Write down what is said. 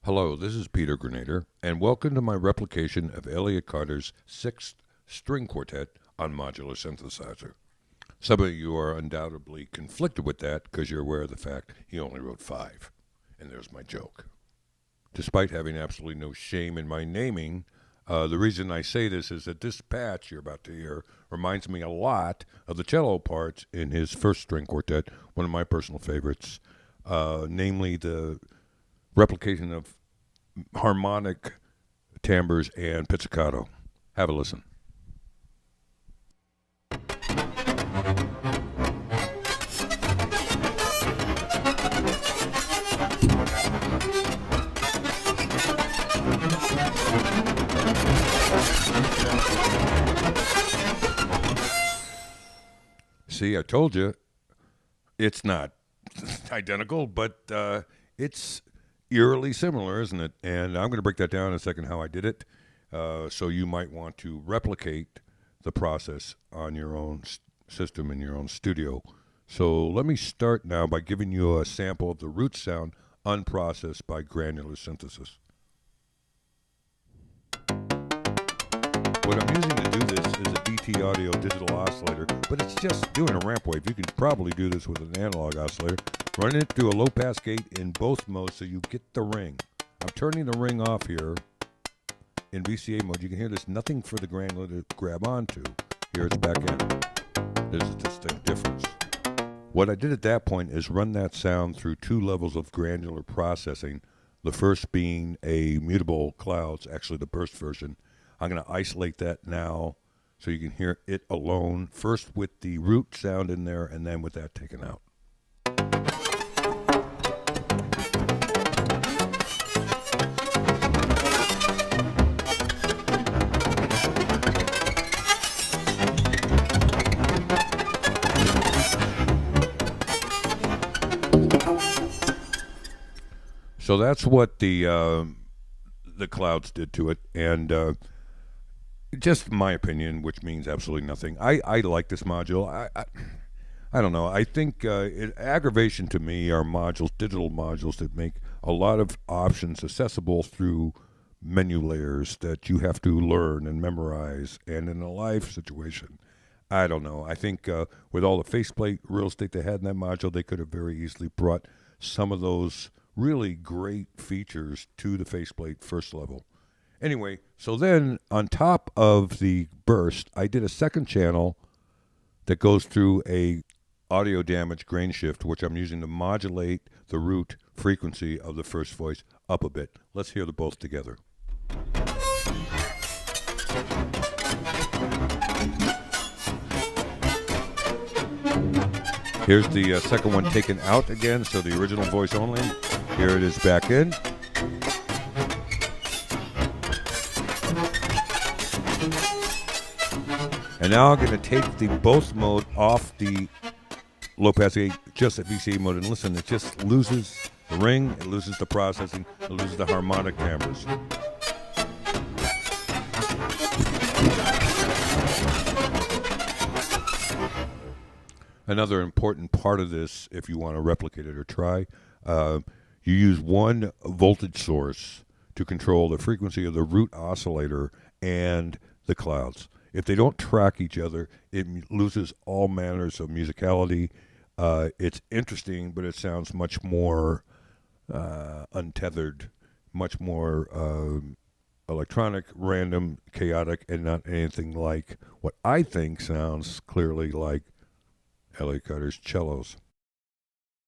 Hello, this is Peter Grenader, and welcome to my replication of Elliot Carter's sixth String Quartet on Modular synthesizer. Some of you are undoubtedly conflicted with that because you're aware of the fact he only wrote five. And there's my joke. Despite having absolutely no shame in my naming, the reason I say this is that this patch you're about to hear reminds me a lot of the cello parts in his first string quartet, one of my personal favorites, namely the replication of harmonic timbres and pizzicato. Have a listen. See, I told you, it's not identical, but it's eerily similar, isn't it? And I'm going to break that down in a second how I did it. So you might want to replicate the process on your own system in your own studio. So let me start now by giving you a sample of the root sound unprocessed by granular synthesis. What I'm using to do this is a DT audio digital oscillator, but it's just doing a ramp wave. You can probably do this with an analog oscillator. Running it through a low pass gate in both modes so you get the ring. I'm turning the ring off here in VCA mode. You can hear there's nothing for the granular to grab onto. Here it's back in. There's a distinct difference. What I did at that point is run that sound through two levels of granular processing. The first being a mutable clouds, actually the burst version. I'm going to isolate that now so you can hear it alone, first with the root sound in there and then with that taken out. So that's what the clouds did to it, and just my opinion, which means absolutely nothing. I like this module. I don't know. I think aggravation to me are modules, digital modules that make a lot of options accessible through menu layers that you have to learn and memorize. And in a live situation, I don't know. I think with all the faceplate real estate they had in that module, they could have very easily brought some of those really great features to the faceplate first level. Anyway, so then on top of the burst, I did a second channel that goes through a audio damage grain shift, which I'm using to modulate the root frequency of the first voice up a bit. Let's hear the both together. Here's the second one taken out again, so the original voice only. Here it is back in. And now I'm going to take the both mode off the low pass gate, just at VCA mode, and listen, it just loses the ring, it loses the processing, it loses the harmonic timbres. Another important part of this, if you want to replicate it or try, you use one voltage source to control the frequency of the root oscillator and the clouds. If they don't track each other, it loses all manners of musicality. It's interesting, but it sounds much more untethered, much more electronic, random, chaotic, and not anything like what I think sounds clearly like Elliot Carter's cellos.